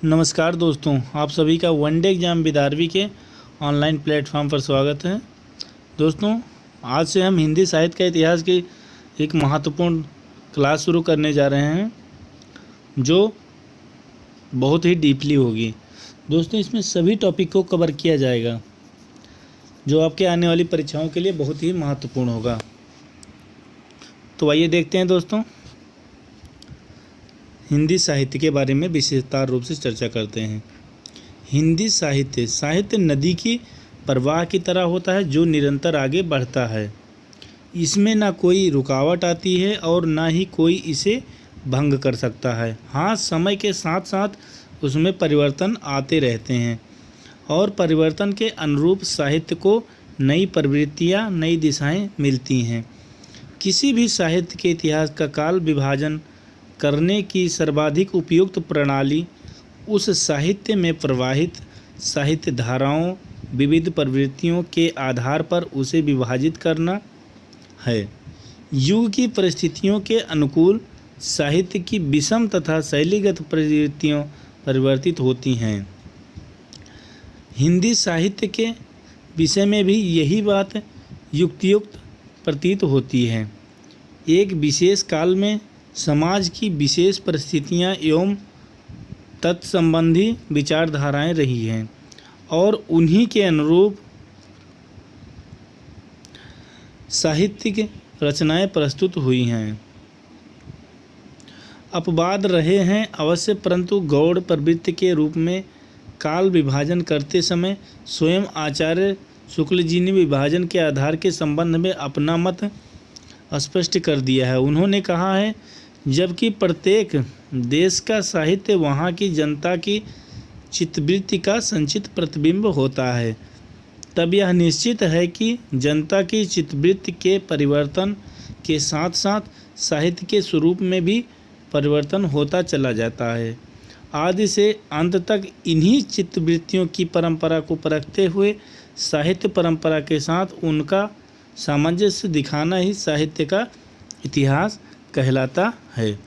नमस्कार दोस्तों, आप सभी का वनडे एग्ज़ाम विदारवी के ऑनलाइन प्लेटफॉर्म पर स्वागत है। दोस्तों, आज से हम हिंदी साहित्य का इतिहास की एक महत्वपूर्ण क्लास शुरू करने जा रहे हैं जो बहुत ही डीपली होगी। दोस्तों, इसमें सभी टॉपिक को कवर किया जाएगा जो आपके आने वाली परीक्षाओं के लिए बहुत ही महत्वपूर्ण होगा। तो आइए देखते हैं दोस्तों, हिंदी साहित्य के बारे में विशेषतर रूप से चर्चा करते हैं। हिंदी साहित्य नदी की प्रवाह की तरह होता है जो निरंतर आगे बढ़ता है। इसमें ना कोई रुकावट आती है और ना ही कोई इसे भंग कर सकता है। हाँ, समय के साथ साथ उसमें परिवर्तन आते रहते हैं और परिवर्तन के अनुरूप साहित्य को नई प्रवृत्तियाँ, नई दिशाएं मिलती हैं। किसी भी साहित्य के इतिहास का काल विभाजन करने की सर्वाधिक उपयुक्त प्रणाली उस साहित्य में प्रवाहित साहित्य धाराओं, विविध प्रवृत्तियों के आधार पर उसे विभाजित करना है। युग की परिस्थितियों के अनुकूल साहित्य की विषम तथा शैलीगत प्रवृत्तियाँ परिवर्तित होती हैं। हिंदी साहित्य के विषय में भी यही बात युक्तियुक्त प्रतीत होती है। एक विशेष काल में समाज की विशेष परिस्थितियां एवं तत्संबंधी विचारधाराएं रही हैं और उन्हीं के अनुरूप साहित्यिक रचनाएं प्रस्तुत हुई हैं। अपवाद रहे हैं अवश्य, परंतु गौड़ प्रवृत्ति के रूप में काल विभाजन करते समय स्वयं आचार्य शुक्ल जी ने विभाजन के आधार के संबंध में अपना मत स्पष्ट कर दिया है। उन्होंने कहा है, जबकि प्रत्येक देश का साहित्य वहाँ की जनता की चित्तवृत्ति का संचित प्रतिबिंब होता है, तब यह निश्चित है कि जनता की चित्तवृत्ति के परिवर्तन के साथ साथ साहित्य के स्वरूप में भी परिवर्तन होता चला जाता है। आदि से अंत तक इन्हीं चित्तवृत्तियों की परंपरा को परखते हुए साहित्य परंपरा के साथ उनका सामंजस्य दिखाना ही साहित्य का इतिहास कहलाता है।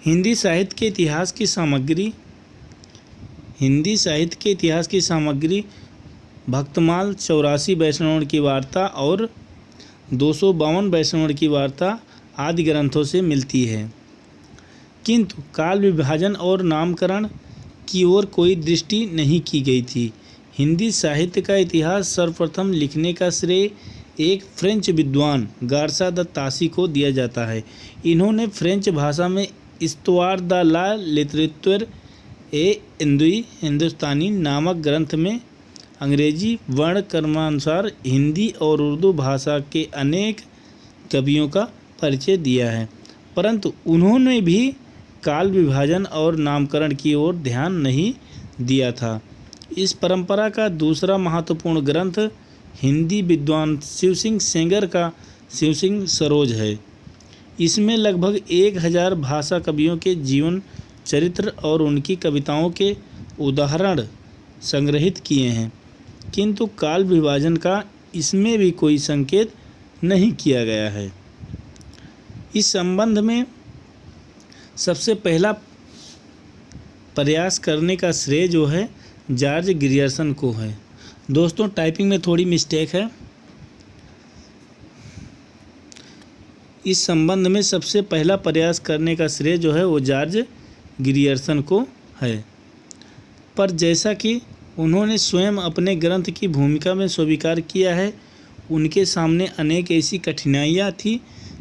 हिंदी साहित्य के इतिहास की सामग्री भक्तमाल 84 वैष्णव की वार्ता और 252 वैष्णव की वार्ता आदि ग्रंथों से मिलती है, किंतु काल विभाजन और नामकरण की ओर कोई दृष्टि नहीं की गई थी। हिंदी साहित्य का इतिहास सर्वप्रथम लिखने का श्रेय एक फ्रेंच विद्वान गार्सा द तासी को दिया जाता है। इन्होंने फ्रेंच भाषा में इस्तवार द ला लिटरेचर ए हिंदुस्तानी नामक ग्रंथ में अंग्रेजी वर्ण क्रमानुसार हिंदी और उर्दू भाषा के अनेक कवियों का परिचय दिया है, परंतु उन्होंने भी काल विभाजन और नामकरण की ओर ध्यान नहीं दिया था। इस परंपरा का दूसरा महत्वपूर्ण ग्रंथ हिंदी विद्वान शिवसिंह सेंगर का शिवसिंह सरोज है। इसमें लगभग 1000 भाषा कवियों के जीवन चरित्र और उनकी कविताओं के उदाहरण संग्रहित किए हैं, किंतु काल विभाजन का इसमें भी कोई संकेत नहीं किया गया है। इस संबंध में सबसे पहला प्रयास करने का श्रेय जो है जॉर्ज ग्रियर्सन को है। दोस्तों, टाइपिंग में थोड़ी मिस्टेक है। इस संबंध में सबसे पहला प्रयास करने का श्रेय जो है वो जॉर्ज ग्रियर्सन को है, पर जैसा कि उन्होंने स्वयं अपने ग्रंथ की भूमिका में स्वीकार किया है, उनके सामने अनेक ऐसी कठिनाइयाँ थीं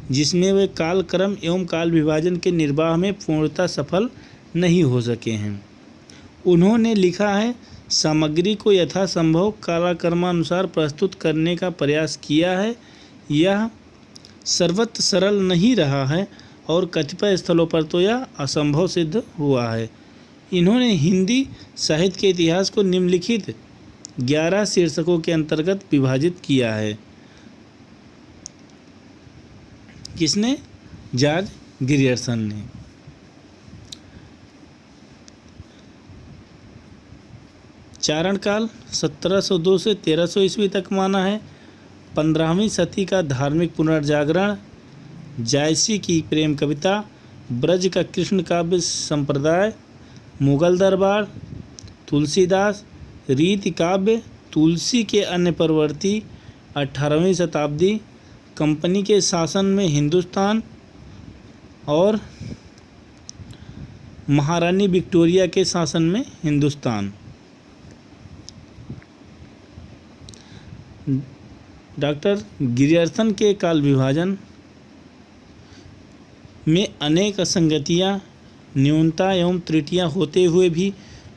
जिसमें वे कालक्रम एवं काल विभाजन के निर्वाह में पूर्णतः सफल नहीं हो सके हैं। उन्होंने लिखा है, सामग्री को यथासंभव कालक्रमानुसार प्रस्तुत करने का प्रयास किया है। यह सर्वत्र सरल नहीं रहा है और कतिपय स्थलों पर तो यह असंभव सिद्ध हुआ है। इन्होंने हिंदी साहित्य के इतिहास को निम्नलिखित 11 शीर्षकों के अंतर्गत विभाजित किया है। किसने? जॉर्ज ग्रियर्सन ने। चारण काल 1702 से 1300 ईस्वी तक माना है। 15वीं सदी का धार्मिक पुनर्जागरण, जायसी की प्रेम कविता, ब्रज का कृष्ण काव्य संप्रदाय, मुगल दरबार, तुलसीदास, रीति काव्य, तुलसी के अन्य प्रवर्ती, 18वीं शताब्दी, कंपनी के शासन में हिंदुस्तान और महारानी विक्टोरिया के शासन में हिंदुस्तान। डॉक्टर गिरियर्सन के काल विभाजन में अनेक असंगतियाँ, न्यूनता एवं त्रुटियाँ होते हुए भी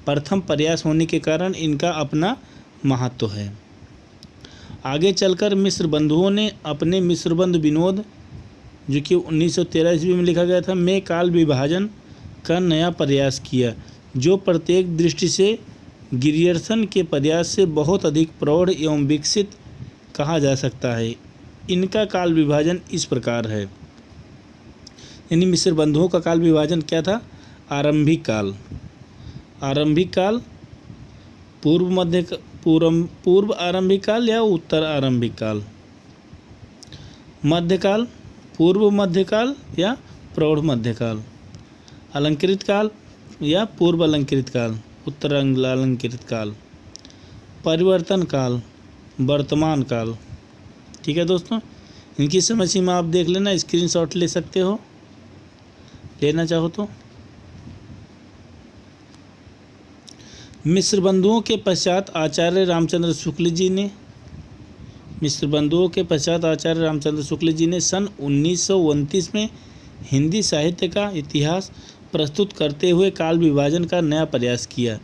प्रथम प्रयास होने के कारण इनका अपना महत्व है। आगे चलकर मिस्र बंधुओं ने अपने मिस्र बंधु विनोद, जो कि 1913 ईस्वी में लिखा गया था, में काल विभाजन का नया प्रयास किया, जो प्रत्येक दृष्टि से गिरियर्सन के प्रयास से बहुत अधिक प्रौढ़ एवं विकसित कहा जा सकता है। इनका काल विभाजन इस प्रकार है, यानी मिस्र बंधुओं का काल विभाजन क्या था? आरंभिक काल, आरंभिक काल, पूर्व आरंभिक काल या उत्तर आरंभिक काल, मध्यकाल, पूर्व मध्यकाल या प्रौढ़ मध्यकाल, अलंकृत काल या पूर्व अलंकृत काल, उत्तर अलंकृत काल, परिवर्तन काल, वर्तमान काल। ठीक है दोस्तों, इनकी समय सीमा आप देख लेना, स्क्रीनशॉट ले सकते हो, लेना चाहो तो। मिस्र बंधुओं के पश्चात आचार्य रामचंद्र शुक्ल जी ने सन 1929 में हिंदी साहित्य का इतिहास प्रस्तुत करते हुए काल विभाजन का नया प्रयास किया।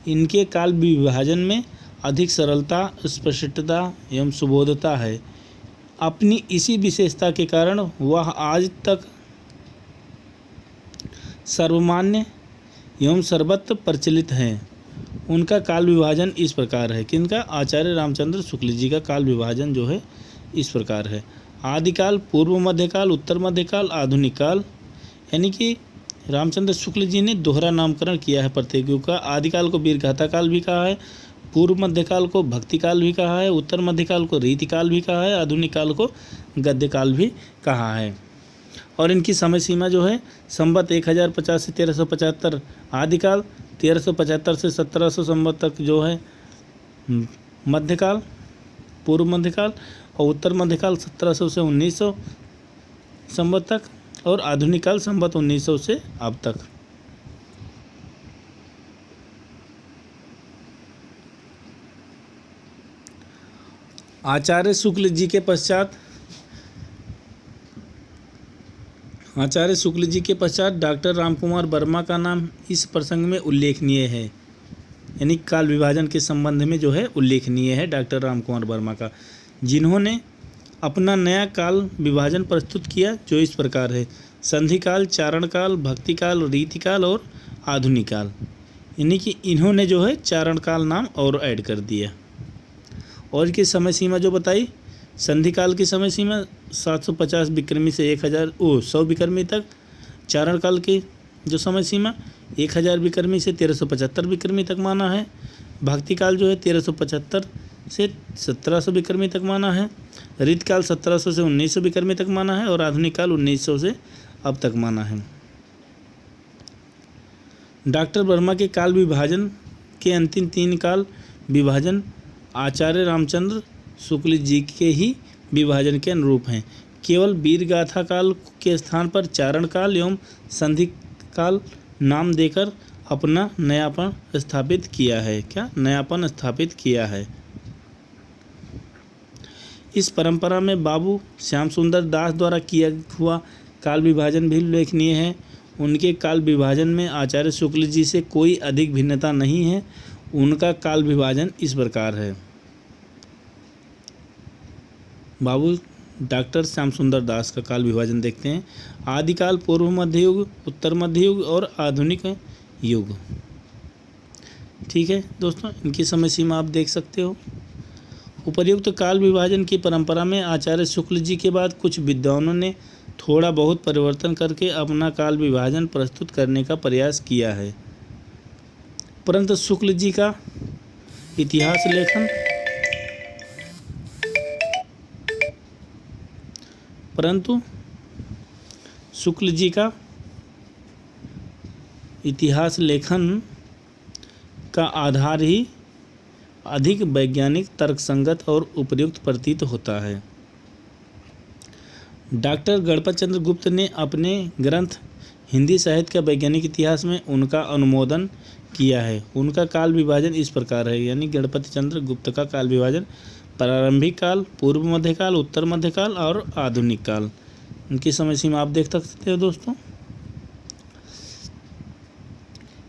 इनके काल विभाजन में अधिक सरलता, स्पष्टता एवं सुबोधता है। अपनी इसी विशेषता के कारण वह आज तक सर्वमान्य एवं सर्वत्र प्रचलित हैं। उनका काल विभाजन इस प्रकार है, किनका? आचार्य रामचंद्र शुक्ल जी का काल विभाजन जो है इस प्रकार है। आदिकाल, पूर्व मध्यकाल, उत्तर मध्यकाल, आधुनिक काल, यानी कि रामचंद्र शुक्ल जी ने दोहरा नामकरण किया है प्रत्येक युग का। आदिकाल को वीरगाथा काल भी कहा है, पूर्व मध्यकाल को भक्ति काल भी कहा है, उत्तर मध्यकाल को रीति काल भी कहा है, आधुनिक काल को गद्य काल भी कहा है। और इनकी समय सीमा जो है संवत 1050 से 1375 आदिकाल, 1375 से 1700 संवत तक जो है मध्यकाल, पूर्व मध्यकाल, और उत्तर मध्यकाल 1700 से 1900 संवत तक, और आधुनिक काल संवत 1900 से अब तक। आचार्य शुक्ल जी के पश्चात डॉक्टर रामकुमार वर्मा का नाम इस प्रसंग में उल्लेखनीय है, यानी काल विभाजन के संबंध में जो है उल्लेखनीय है डॉक्टर रामकुमार वर्मा का, जिन्होंने अपना नया काल विभाजन प्रस्तुत किया, जो इस प्रकार है: संधि काल, चारण काल, भक्ति काल, रीति काल और आधुनिक काल। यानी कि इन्होंने जो है चारण काल नाम और ऐड कर दिया। और इसकी समय सीमा जो बताई, संधि काल की समय सीमा 750 विक्रमी से 100 विक्रमी तक, चारण काल की जो समय सीमा 1000 विक्रमी से 1375 विक्रमी तक माना है, भक्ति काल जो है 1375 से 1700 विक्रमी तक माना है, रीत काल 1700 से 1900 विक्रमी तक माना है, और आधुनिक काल 1900 से अब तक माना है। डॉक्टर वर्मा के काल विभाजन के अंतिम 3 काल विभाजन आचार्य रामचंद्र शुक्ल जी के ही विभाजन के अनुरूप हैं। केवल वीरगाथा काल के स्थान पर चारण काल एवं संधि काल नाम देकर अपना नयापन स्थापित किया है। क्या नयापन स्थापित किया है? इस परंपरा में बाबू श्याम सुंदर दास द्वारा किया हुआ काल विभाजन भी उल्लेखनीय है। उनके काल विभाजन में आचार्य शुक्ल जी से कोई अधिक भिन्नता नहीं है। उनका काल विभाजन इस प्रकार है। बाबू डॉक्टर श्याम सुंदर दास का काल विभाजन देखते हैं। आदिकाल, पूर्व मध्य युग, उत्तर मध्य युग और आधुनिक युग। ठीक है दोस्तों, इनकी समय सीमा आप देख सकते हो। उपर्युक्त काल विभाजन की परंपरा में आचार्य शुक्ल जी के बाद कुछ विद्वानों ने थोड़ा बहुत परिवर्तन करके अपना काल विभाजन प्रस्तुत करने का प्रयास किया है, परंतु शुक्ल जी का इतिहास लेखन इतिहास लेखन का आधार ही अधिक वैज्ञानिक, तर्कसंगत और उपयुक्त प्रतीत होता है। डॉक्टर गणपत चंद्र गुप्त ने अपने ग्रंथ हिंदी साहित्य का वैज्ञानिक इतिहास में उनका अनुमोदन किया है। उनका काल विभाजन इस प्रकार है, यानी गणपति चंद्र गुप्त का काल विभाजन प्रारंभिक काल, पूर्व मध्यकाल, उत्तर मध्यकाल और आधुनिक काल। उनकी समय सीमा आप देख सकते हो दोस्तों।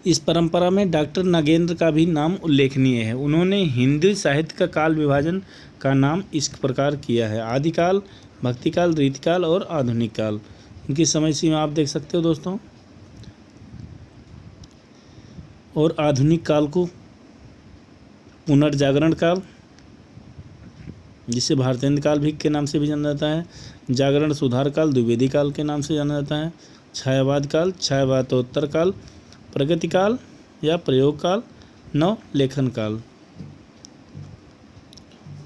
इस परंपरा में डॉक्टर नागेंद्र का भी नाम उल्लेखनीय है। उन्होंने हिंदी साहित्य का काल विभाजन का नाम इस प्रकार किया है: आदिकाल, भक्तिकाल, रीतिकाल और आधुनिक काल। उनकी समय सीमा आप देख सकते हो दोस्तों। और आधुनिक काल को पुनर्जागरण काल, जिसे भारतेंद्र काल भी के नाम से भी जाना जाता है, जागरण सुधार काल, द्विवेदी काल के नाम से जाना जाता है, छायावाद काल, छायावादोत्तर काल, प्रगति काल या प्रयोग काल, नव लेखन काल।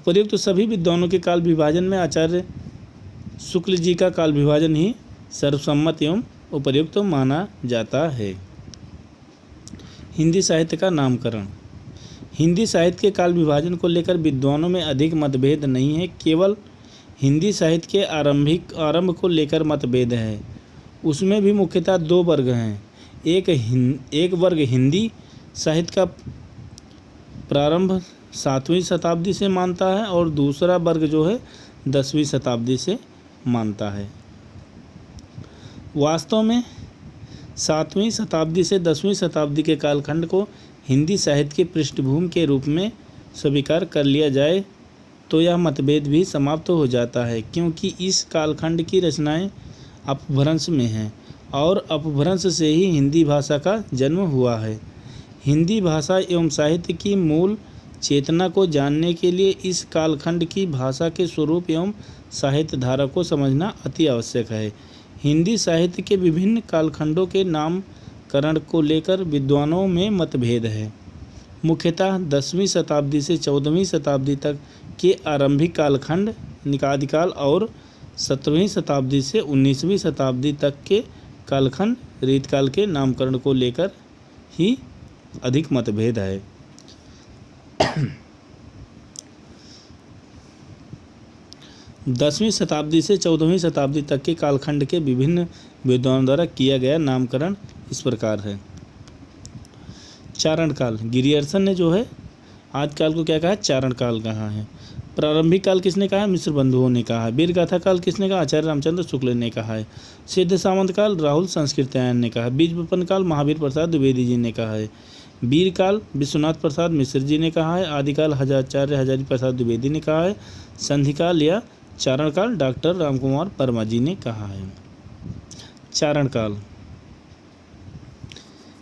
प्रयुक्त तो सभी विद्वानों के काल विभाजन में आचार्य शुक्ल जी का काल विभाजन ही सर्वसम्मत एवं उपयुक्त माना जाता है। हिंदी साहित्य का नामकरण। हिंदी साहित्य के काल विभाजन को लेकर विद्वानों में अधिक मतभेद नहीं है, केवल हिंदी साहित्य के आरंभ को लेकर मतभेद है। उसमें भी मुख्यतः दो वर्ग हैं। एक वर्ग हिंदी साहित्य का प्रारंभ 7वीं शताब्दी से मानता है और दूसरा वर्ग जो है 10वीं शताब्दी से मानता है। वास्तव में 7वीं शताब्दी से 10वीं शताब्दी के कालखंड को हिंदी साहित्य की पृष्ठभूमि के रूप में स्वीकार कर लिया जाए तो यह मतभेद भी समाप्त हो जाता है, क्योंकि इस कालखंड की रचनाएं अपभ्रंश में हैं और अपभ्रंश से ही हिंदी भाषा का जन्म हुआ है। हिंदी भाषा एवं साहित्य की मूल चेतना को जानने के लिए इस कालखंड की भाषा के स्वरूप एवं साहित्य धारा को समझना अति आवश्यक है। हिंदी साहित्य के विभिन्न कालखंडों के नामकरण को लेकर विद्वानों में मतभेद है। मुख्यतः 10वीं शताब्दी से 14वीं शताब्दी तक के आरंभिक कालखंड निकादिकाल और 17वीं शताब्दी से 19वीं शताब्दी तक के कालखंड रीतकाल के नामकरण को लेकर ही अधिक मतभेद है। 10वीं शताब्दी से 14वीं शताब्दी तक के कालखंड के विभिन्न विद्वानों द्वारा किया गया नामकरण इस प्रकार है। चारण काल, गिरियर्सन ने जो है आदिकाल को क्या कहा है? चारण काल कहा है। प्रारंभिक काल किसने कहा है? मिश्र बंधुओं ने कहा है। वीरगाथा काल किसने कहा? आचार्य रामचंद्र शुक्ल ने कहा है। सिद्ध सामंत काल राहुल संस्कृत्यायन ने कहा है। बीज बपन काल महावीर प्रसाद द्विवेदी जी ने कहा है। वीर काल विश्वनाथ प्रसाद मिश्र जी ने कहा है। आदिकाल आचार्य हजारी प्रसाद द्विवेदी ने कहा है। संधिकाल या चारण काल डॉक्टर रामकुमार वर्मा जी ने कहा है। चारण काल,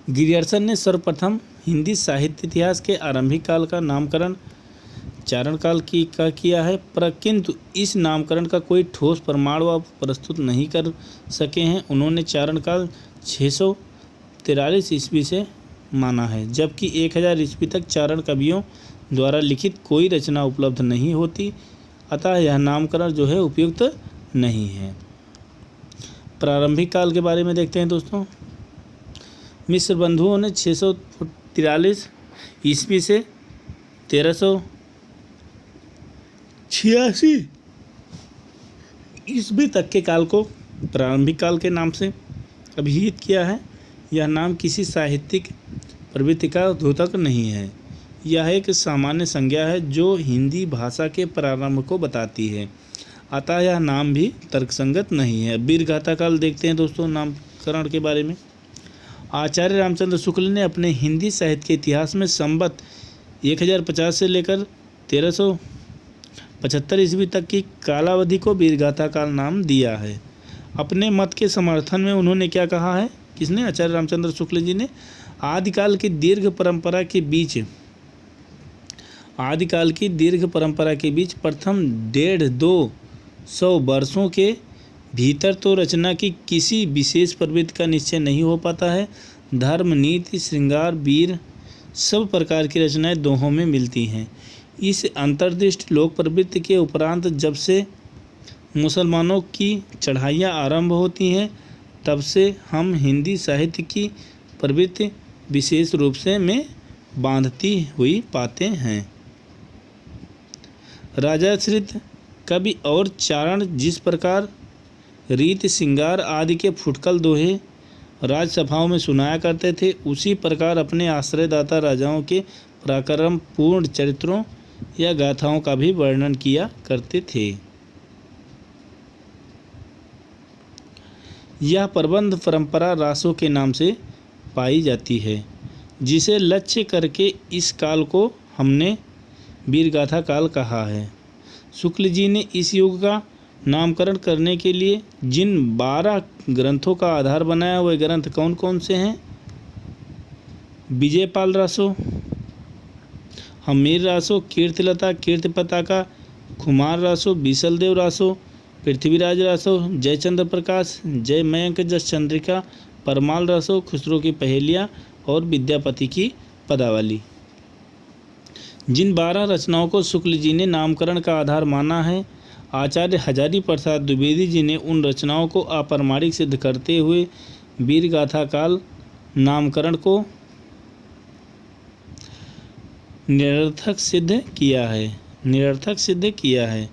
गिरियर्सन ने सर्वप्रथम हिंदी साहित्य इतिहास के आरंभिक काल का नामकरण चारण काल का किया है, किंतु इस नामकरण का कोई ठोस प्रमाण वह प्रस्तुत नहीं कर सके हैं। उन्होंने चारण काल 643 ईस्वी से माना है, जबकि 1000 ईस्वी तक चारण कवियों द्वारा लिखित कोई रचना उपलब्ध नहीं होती, अतः यह नामकरण जो है उपयुक्त नहीं है। प्रारंभिक काल के बारे में देखते हैं दोस्तों। मिश्र बंधुओं ने 643 ईस्वी से 1386 ईस्वी तक के काल को प्रारंभिक काल के नाम से अभिहित किया है। यह नाम किसी साहित्यिक प्रवृत्ति का द्योतक नहीं है, यह एक सामान्य संज्ञा है जो हिंदी भाषा के प्रारंभ को बताती है, अतः यह नाम भी तर्कसंगत नहीं है। वीरगाथा काल देखते हैं दोस्तों नामकरण के बारे में। आचार्य रामचंद्र शुक्ल ने अपने हिंदी साहित्य के इतिहास में संवत 1050 से लेकर 1375 ईस्वी तक की कालावधि को वीरगाथा काल नाम दिया है। अपने मत के समर्थन में उन्होंने क्या कहा है? किसने? आचार्य रामचंद्र शुक्ल जी ने आदिकाल की दीर्घ परंपरा के बीच प्रथम 150-200 वर्षों के भीतर तो रचना की किसी विशेष प्रवृत्ति का निश्चय नहीं हो पाता है। धर्म, नीति, श्रृंगार, वीर सब प्रकार की रचनाएं दोहों में मिलती हैं। इस अंतर्दृष्ट लोक प्रवृत्ति के उपरांत जब से मुसलमानों की चढ़ाइयाँ आरंभ होती हैं, तब से हम हिंदी साहित्य की प्रवृत्ति विशेष रूप से में बांधती हुई पाते हैं। राजाश्रित कवि और चारण जिस प्रकार रीति श्रृंगार आदि के फुटकल दोहे राजसभाओं में सुनाया करते थे, उसी प्रकार अपने आश्रयदाता राजाओं के पराक्रम पूर्ण चरित्रों या गाथाओं का भी वर्णन किया करते थे। यह प्रबंध परंपरा रासों के नाम से पाई जाती है, जिसे लक्ष्य करके इस काल को हमने वीरगाथा काल कहा है। शुक्ल जी ने इस युग का नामकरण करने के लिए जिन 12 ग्रंथों का आधार बनाया वह ग्रंथ कौन कौन से हैं? विजयपाल रासो, हमीर रासो, कीर्तिलता, कीर्ति पताका, खुमार रासो, बीसलदेव रासो, पृथ्वीराज रासो, जयचंद्र प्रकाश, जय मयंक, जस चंद्रिका, परमाल रासो, खुसरो की पहेलियाँ और विद्यापति की पदावली। जिन 12 रचनाओं को शुक्ल जी ने नामकरण का आधार माना है, आचार्य हजारी प्रसाद द्विवेदी जी ने उन रचनाओं को अप्रमाणिक सिद्ध करते हुए वीरगाथा काल नामकरण को निरर्थक सिद्ध किया है।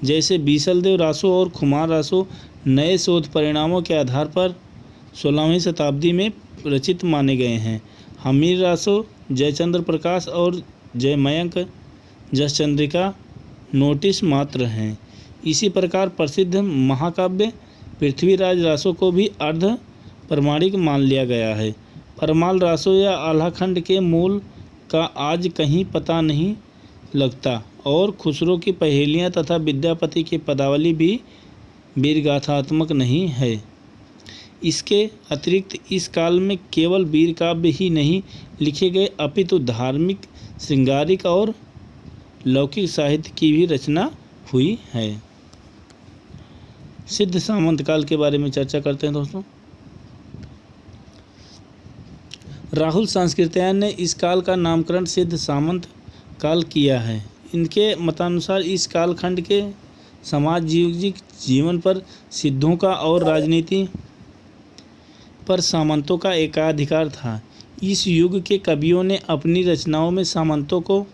जैसे बीसलदेव रासो और खुमार रासो नए शोध परिणामों के आधार पर 16वीं शताब्दी में रचित माने गए हैं। हमीर रासो जयचंद्र प्रकाश और जय मयंक जसचंद्रिका नोटिस मात्र हैं। इसी प्रकार प्रसिद्ध महाकाव्य पृथ्वीराज रासो को भी अर्ध प्रमाणिक मान लिया गया है। परमाल रासो या आल्हाखंड के मूल का आज कहीं पता नहीं लगता और खुसरो की पहेलियाँ तथा विद्यापति की पदावली भी वीरगाथात्मक नहीं है। इसके अतिरिक्त इस काल में केवल वीर काव्य ही नहीं लिखे गए, अपितु धार्मिक, श्रृंगारिक और लौकिक साहित्य की भी रचना हुई है। सिद्ध सामंत काल के बारे में चर्चा करते हैं दोस्तों। राहुल सांस्कृत्यायन ने इस काल का नामकरण सिद्ध सामंत काल किया है। इनके मतानुसार इस कालखंड के समाज जीवन पर सिद्धों का और राजनीति पर सामंतों का एकाधिकार था। इस युग के कवियों ने अपनी रचनाओं में सामंतों को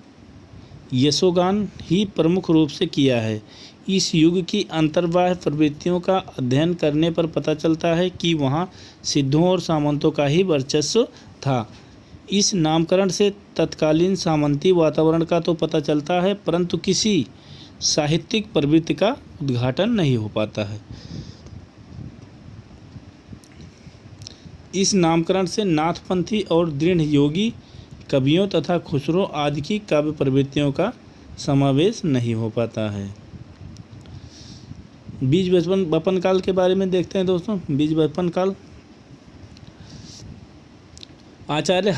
यशोगान ही प्रमुख रूप से किया है। इस युग की अंतर्बाह्य प्रवृत्तियों का अध्ययन करने पर पता चलता है कि वहाँ सिद्धों और सामंतों का ही वर्चस्व था। इस नामकरण से तत्कालीन सामंती वातावरण का तो पता चलता है, परंतु किसी साहित्यिक प्रवृत्ति का उद्घाटन नहीं हो पाता है। इस नामकरण से नाथपंथी और दृढ़ योगी कवियों तथा खुसरो आदि की काव्य प्रवृत्तियों का समावेश नहीं हो पाता है। बीज बपन काल के बारे में देखते हैं दोस्तों। बीज बपन काल आचार्य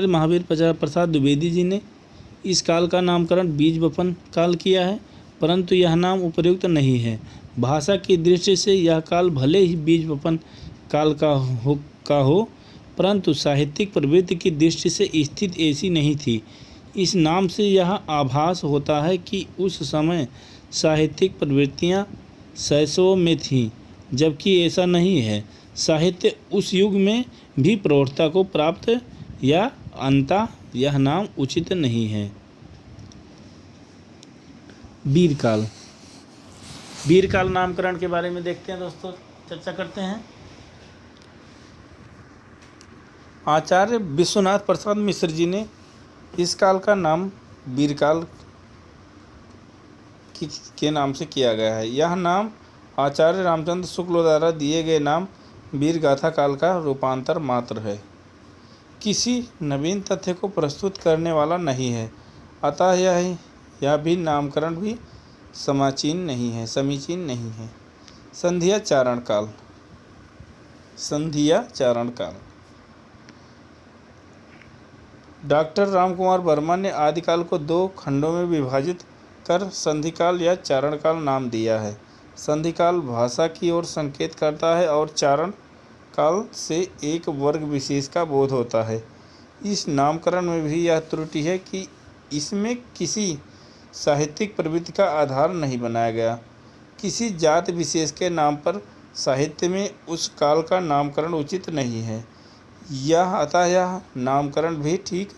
महावीर प्रसाद द्विवेदी जी ने इस काल का नामकरण बीज बपन काल किया है, परंतु यह नाम उपयुक्त नहीं है। भाषा की दृष्टि से यह काल भले ही बीज बपन काल का हो, परंतु साहित्यिक प्रवृत्ति की दृष्टि से स्थिति ऐसी नहीं थी। इस नाम से यह आभास होता है कि उस समय साहित्यिक प्रवृत्तियाँ शैशव में थीं, जबकि ऐसा नहीं है। साहित्य उस युग में भी प्रौढ़ता को प्राप्त या अंता यह नाम उचित नहीं है। वीरकाल नामकरण के बारे में देखते हैं दोस्तों, चर्चा करते हैं। आचार्य विश्वनाथ प्रसाद मिश्र जी ने इस काल का नाम वीरकाल के नाम से किया गया है। यह नाम आचार्य रामचंद्र शुक्ल द्वारा दिए गए नाम वीरगाथा काल का रूपांतर मात्र है, किसी नवीन तथ्य को प्रस्तुत करने वाला नहीं है। अतः यह भी नामकरण भी समीचीन नहीं है। संध्या चारण काल डॉक्टर रामकुमार वर्मा ने आदिकाल को 2 खंडों में विभाजित कर संधिकाल या चारणकाल नाम दिया है। संधिकाल भाषा की ओर संकेत करता है और चारण काल से एक वर्ग विशेष का बोध होता है। इस नामकरण में भी यह त्रुटि है कि इसमें किसी साहित्यिक प्रवृत्ति का आधार नहीं बनाया गया। किसी जाति विशेष के नाम पर साहित्य में उस काल का नामकरण उचित नहीं है। यह नामकरण भी ठीक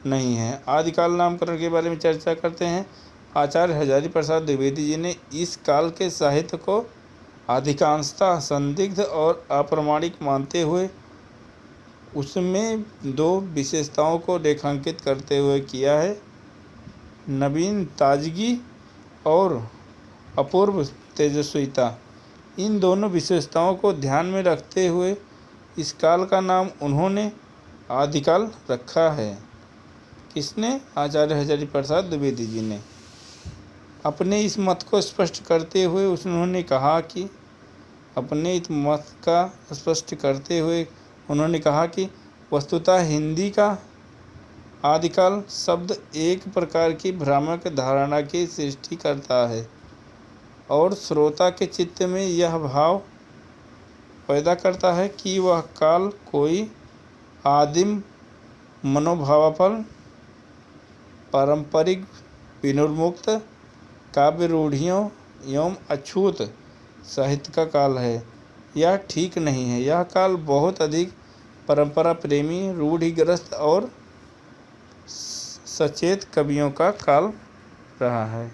नहीं है। आदिकाल नामकरण के बारे में चर्चा करते हैं। आचार्य हजारी प्रसाद द्विवेदी जी ने इस काल के साहित्य को अधिकांशतः संदिग्ध और अप्रामाणिक मानते हुए उसमें दो विशेषताओं को रेखांकित करते हुए किया है: नवीन ताजगी और अपूर्व तेजस्विता। इन दोनों विशेषताओं को ध्यान में रखते हुए इस काल का नाम उन्होंने आदिकाल रखा है। किसने? आचार्य हजारी प्रसाद द्विवेदी जी ने। अपने इस मत को स्पष्ट करते हुए उन्होंने कहा कि वस्तुतः हिंदी का आदिकाल शब्द एक प्रकार की भ्रामक धारणा की सृष्टि करता है और श्रोता के चित्त में यह भाव पैदा करता है कि वह काल कोई आदिम मनोभावापन्न, पारंपरिक, विनोदमुक्त काव्य रूढ़ियों एवं अछूत साहित्य का काल है। यह ठीक नहीं है। यह काल बहुत अधिक परंपरा प्रेमी, रूढ़िग्रस्त और सचेत कवियों का काल रहा है।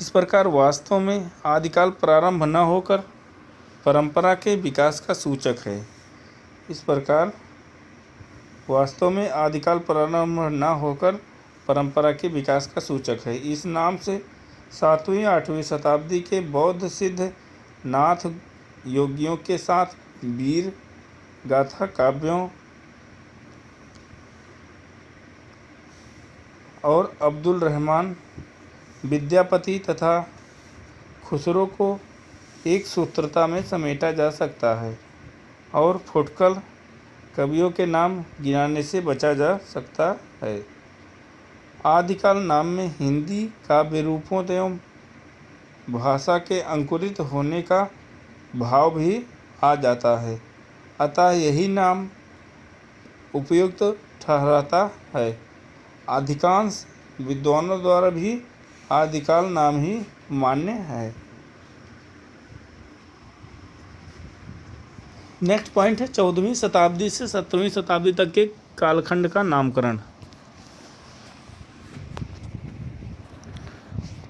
इस प्रकार वास्तव में आदिकाल प्रारंभ न होकर परंपरा के विकास का सूचक है। इस नाम से 7वीं-8वीं शताब्दी के बौद्ध सिद्ध नाथ योगियों के साथ वीर गाथा काव्यों और अब्दुल रहमान विद्यापति तथा खुसरो को एक सूत्रता में समेटा जा सकता है और फुटकल कवियों के नाम गिनाने से बचा जा सकता है। आदिकाल नाम में हिंदी काव्य रूपों एवं भाषा के अंकुरित होने का भाव भी आ जाता है, अतः यही नाम उपयुक्त ठहराता है। अधिकांश विद्वानों द्वारा भी आदिकाल नाम ही मान्य है। नेक्स्ट पॉइंट है 14वीं शताब्दी से 17वीं शताब्दी तक के कालखंड का नामकरण।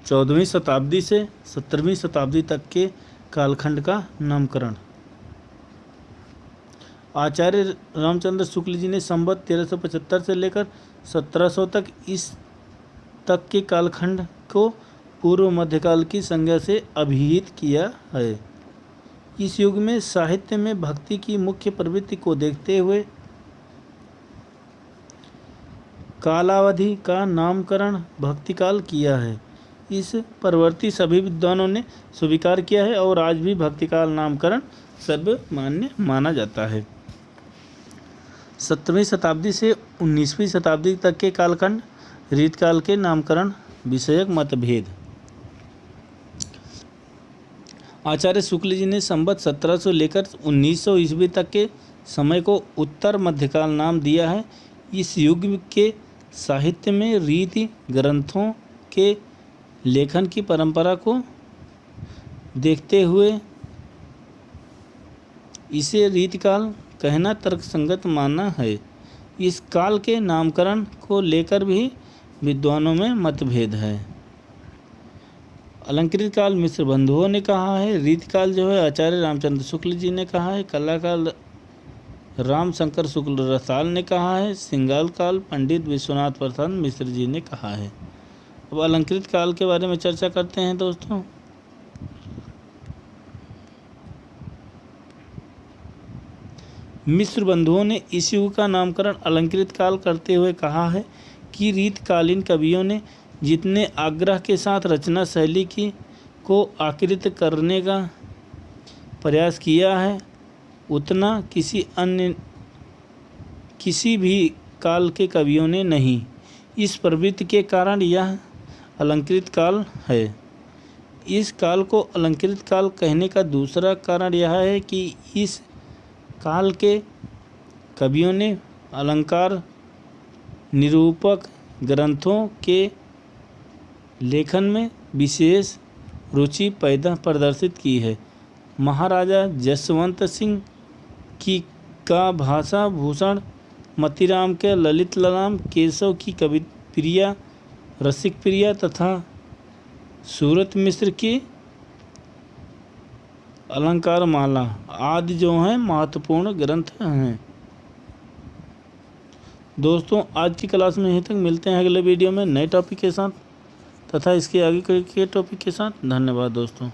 14वीं शताब्दी से 17वीं शताब्दी तक के कालखंड का नामकरण। आचार्य रामचंद्र शुक्ल जी ने संवत 1375 से लेकर 1700 तक इस तक के कालखंड को पूर्व मध्यकाल की संज्ञा से अभिहित किया है। इस युग में साहित्य में भक्ति की मुख्य प्रवृत्ति को देखते हुए कालावधि का नामकरण भक्तिकाल किया है। इस प्रवृत्ति सभी विद्वानों ने स्वीकार किया है और आज भी भक्तिकाल नामकरण सर्वमान्य माना जाता है। 17वीं शताब्दी से 19वीं शताब्दी तक के कालखंड रीतकाल के नामकरण विषयक मतभेद। आचार्य शुक्ल जी ने संवत 1700 लेकर 1900 ईस्वी तक के समय को उत्तर मध्यकाल नाम दिया है। इस युग के साहित्य में रीति ग्रंथों के लेखन की परंपरा को देखते हुए इसे रीतिकाल कहना तर्कसंगत माना है। इस काल के नामकरण को लेकर भी विद्वानों में मतभेद है। अलंकृत काल मिश्र बंधुओं ने कहा है, रीतिकाल जो है आचार्य रामचंद्र शुक्ल जी ने कहा है, कला काल राम शंकर शुक्ल रसाल ने कहा है, सिंगाल काल पंडित विश्वनाथ प्रसाद मिश्र जी ने कहा है। अब अलंकृत काल के बारे में चर्चा करते हैं दोस्तों। मिश्र बंधुओं ने इस युग का नामकरण अलंकृत काल करते हुए कहा है कि रीतकालीन कवियों ने जितने आग्रह के साथ रचना शैली को आकृत करने का प्रयास किया है उतना किसी भी काल के कवियों ने नहीं। इस प्रवृत्ति के कारण यह अलंकृत काल है। इस काल को अलंकृत काल कहने का दूसरा कारण यह है कि इस काल के कवियों ने अलंकार निरूपक ग्रंथों के लेखन में विशेष रुचि प्रदर्शित की है। महाराजा जसवंत सिंह की का भाषा भूषण, मतीराम के ललित ललाम, केशव की कवि प्रिया रसिक प्रिया तथा सूरत मिश्र की अलंकार माला आदि जो हैं महत्वपूर्ण ग्रंथ हैं। दोस्तों आज की क्लास में यहीं तक, मिलते हैं अगले वीडियो में नए टॉपिक के साथ तथा इसके आगे के टॉपिक के साथ। धन्यवाद दोस्तों।